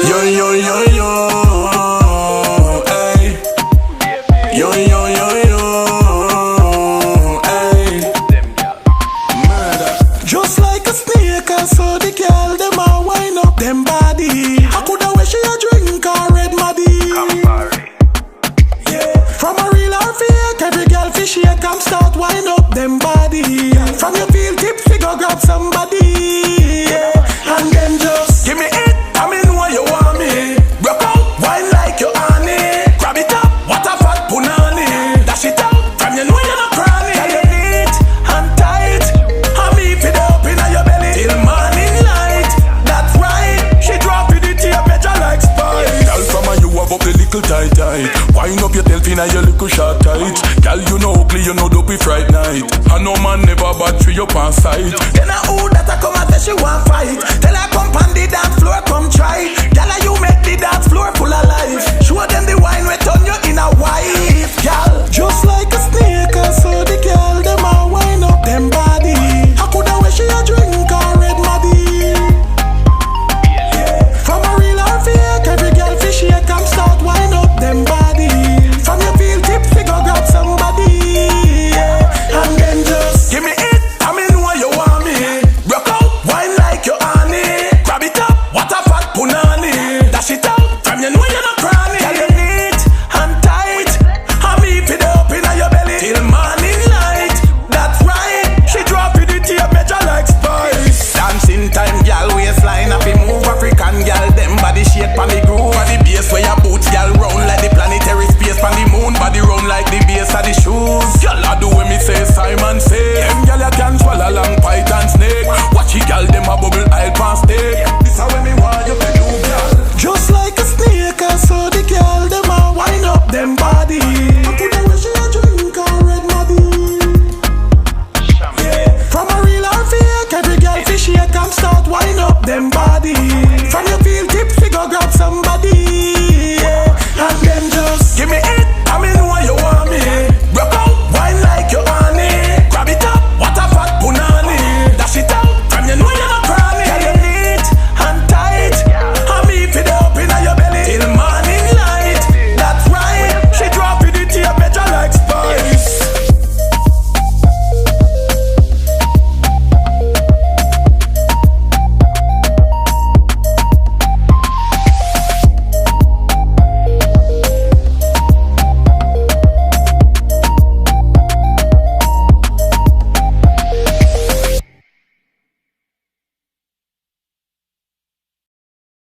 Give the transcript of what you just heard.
Yo, yo, yo, yo. Hey. Yo, yo, yo, yo. Hey. Murder. Just like a snake, I saw the girl, them a wind up them body. I coulda wish she a drink or red maddy. Yeah. From a real or fake, every girl fish shake and start wind up them body. From your feel tipsy, go grab somebody. Yeah. And then just give me it, I mean what you want me. Broke out, wine like your honey. Grab it up, what a fat punani. Dash it out, from you know you're not cranny. Tell you neat and tight, and me feed up in your belly till morning light. That's right, she drop it to your better like spice. Girl, from her you have up the little tight. Wind up your tail fin and your little short tight. Girl, you know ugly, you know dopey fright night. I know man never battery up on sight. Then I who that I come and say she want fight. Tell her come on the dance